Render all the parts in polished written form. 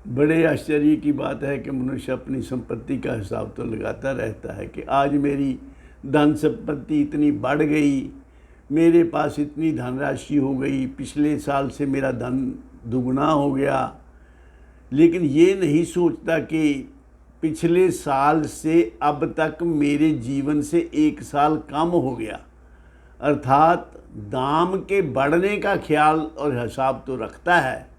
बड़े आश्चर्य की बात है कि मनुष्य अपनी संपत्ति का हिसाब तो लगाता रहता है कि आज मेरी धन संपत्ति इतनी बढ़ गई, मेरे पास इतनी धनराशि हो गई, पिछले साल से मेरा धन दुगना हो गया। लेकिन ये नहीं सोचता कि पिछले साल से अब तक मेरे जीवन से एक साल कम हो गया। अर्थात दाम के बढ़ने का ख्याल और हिसाब तो रखता है,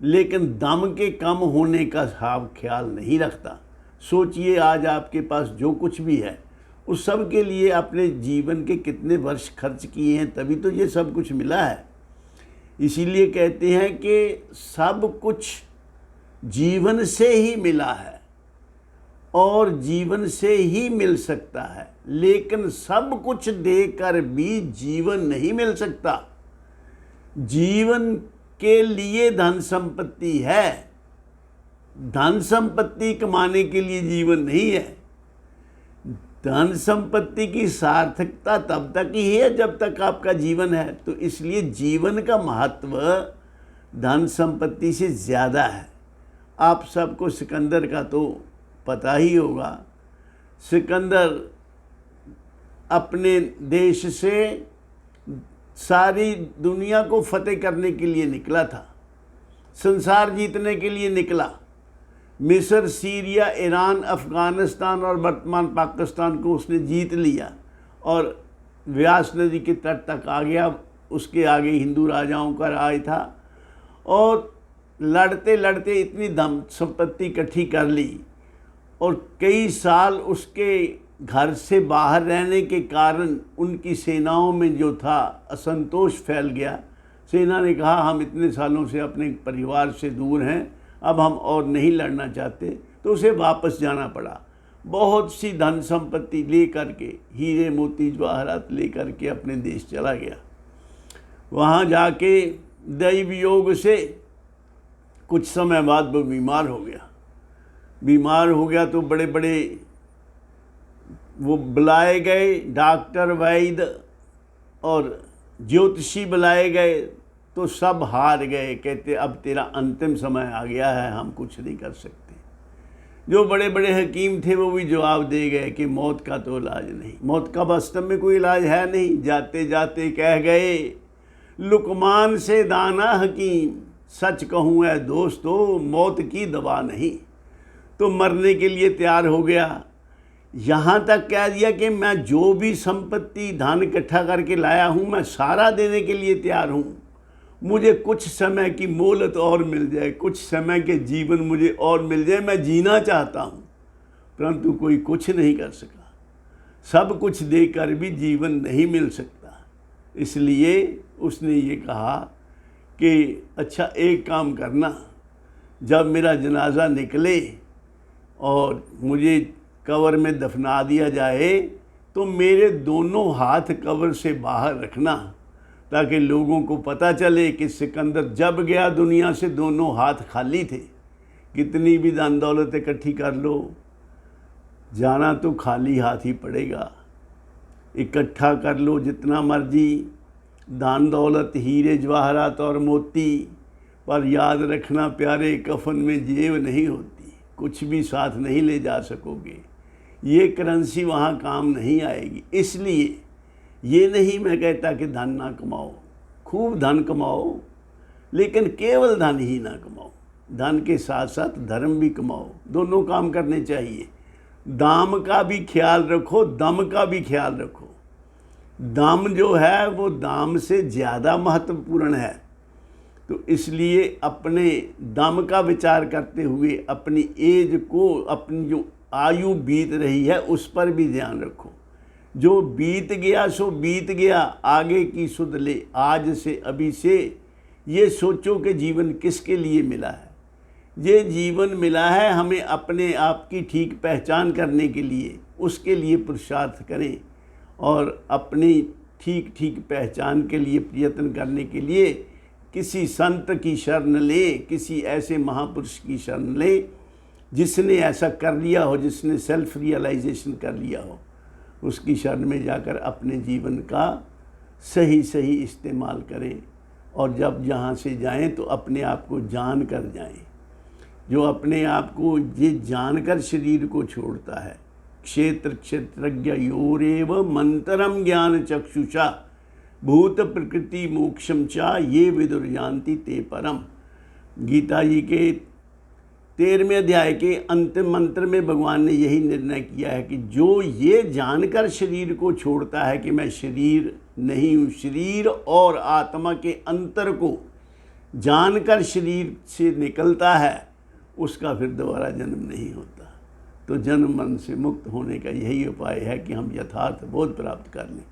लेकिन दम के कम होने का हिसाब ख्याल नहीं रखता। सोचिए, आज आपके पास जो कुछ भी है उस सब के लिए अपने जीवन के कितने वर्ष खर्च किए हैं, तभी तो ये सब कुछ मिला है। इसीलिए कहते हैं कि सब कुछ जीवन से ही मिला है और जीवन से ही मिल सकता है, लेकिन सब कुछ देकर भी जीवन नहीं मिल सकता। जीवन के लिए धन संपत्ति है, धन संपत्ति कमाने के लिए जीवन नहीं है। धन संपत्ति की सार्थकता तब तक ही है जब तक आपका जीवन है। तो इसलिए जीवन का महत्व धन संपत्ति से ज़्यादा है। आप सबको सिकंदर का तो पता ही होगा। सिकंदर अपने देश से सारी दुनिया को फतेह करने के लिए निकला था, संसार जीतने के लिए निकला। मिस्र, सीरिया, ईरान, अफ़गानिस्तान और वर्तमान पाकिस्तान को उसने जीत लिया और व्यास नदी के तट तक आ गया। उसके आगे हिंदू राजाओं का राज था और लड़ते लड़ते इतनी धन संपत्ति इकट्ठी कर ली और कई साल उसके घर से बाहर रहने के कारण उनकी सेनाओं में जो था असंतोष फैल गया। सेना ने कहा, हम इतने सालों से अपने परिवार से दूर हैं, अब हम और नहीं लड़ना चाहते, तो उसे वापस जाना पड़ा। बहुत सी धन संपत्ति ले करके, हीरे मोती जवाहरात ले करके अपने देश चला गया। वहाँ जाके दैव योग से कुछ समय बाद वो बीमार हो गया। बीमार हो गया तो बड़े बड़े वो बुलाए गए, डॉक्टर, वैद्य और ज्योतिषी बुलाए गए, तो सब हार गए। कहते अब तेरा अंतिम समय आ गया है, हम कुछ नहीं कर सकते। जो बड़े बड़े हकीम थे वो भी जवाब दे गए कि मौत का तो इलाज नहीं, मौत का वास्तव में कोई इलाज है नहीं। जाते जाते कह गए, लुकमान से दाना हकीम, सच कहूँ है दोस्तों, मौत की दवा नहीं। तो मरने के लिए तैयार हो गया। यहाँ तक कह दिया कि मैं जो भी संपत्ति धन इकट्ठा करके लाया हूँ, मैं सारा देने के लिए तैयार हूँ। मुझे कुछ समय की मोहलत और मिल जाए, कुछ समय के जीवन मुझे और मिल जाए, मैं जीना चाहता हूँ। परंतु कोई कुछ नहीं कर सका। सब कुछ देकर भी जीवन नहीं मिल सकता। इसलिए उसने ये कहा कि अच्छा एक काम करना, जब मेरा जनाजा निकले और मुझे कब्र में दफना दिया जाए तो मेरे दोनों हाथ कब्र से बाहर रखना, ताकि लोगों को पता चले कि सिकंदर जब गया दुनिया से दोनों हाथ खाली थे। कितनी भी दान दौलत इकट्ठी कर लो, जाना तो खाली हाथ ही पड़ेगा। इकट्ठा कर लो जितना मर्जी दान दौलत, हीरे जवाहरात और मोती, पर याद रखना प्यारे, कफन में जेब नहीं होती, कुछ भी साथ नहीं ले जा सकोगे। ये करेंसी वहाँ काम नहीं आएगी। इसलिए ये नहीं मैं कहता कि धन ना कमाओ, खूब धन कमाओ, लेकिन केवल धन ही ना कमाओ। धन के साथ साथ धर्म भी कमाओ, दोनों काम करने चाहिए। दाम का भी ख्याल रखो, दम का भी ख्याल रखो। दम जो है वो दाम से ज़्यादा महत्वपूर्ण है। तो इसलिए अपने दम का विचार करते हुए अपनी एज को, अपनी जो आयु बीत रही है उस पर भी ध्यान रखो। जो बीत गया सो बीत गया, आगे की सुध ले आज से, अभी से। ये सोचो कि जीवन किसके लिए मिला है। ये जीवन मिला है हमें अपने आप की ठीक पहचान करने के लिए, उसके लिए पुरुषार्थ करें और अपनी ठीक ठीक पहचान के लिए प्रयत्न करने के लिए किसी संत की शरण ले, किसी ऐसे महापुरुष की शरण ले जिसने ऐसा कर लिया हो, जिसने सेल्फ रियलाइजेशन कर लिया हो। उसकी शरण में जाकर अपने जीवन का सही सही इस्तेमाल करें और जब जहाँ से जाएं तो अपने आप को जान कर जाएं। जो अपने आप को ये जानकर शरीर को छोड़ता है। क्षेत्र क्षेत्रज्ञ योरेव मंतरम ज्ञान चक्षुषा भूत प्रकृति मोक्षम चा ये विदुर्जान्ति ते परम। गीता जी के 13वें अध्याय के अंतिम मंत्र में भगवान ने यही निर्णय किया है कि जो ये जानकर शरीर को छोड़ता है कि मैं शरीर नहीं हूँ, शरीर और आत्मा के अंतर को जानकर शरीर से निकलता है, उसका फिर दोबारा जन्म नहीं होता। तो जन्म मन से मुक्त होने का यही उपाय है कि हम यथार्थ बोध प्राप्त कर लें।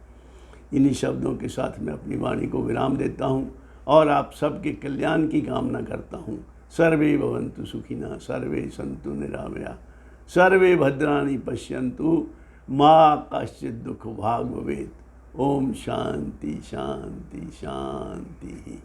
इन्हीं शब्दों के साथ मैं अपनी वाणी को विराम देता हूँ और आप सबके कल्याण की कामना करता हूँ। सर्वे भवन्तु सुखिनः, सर्वे सन्तु निरामया, सर्वे भद्राणि पश्यन्तु, मा कश्चित् दुःख भाग् भवेत्। ओम शांति शांति शांति।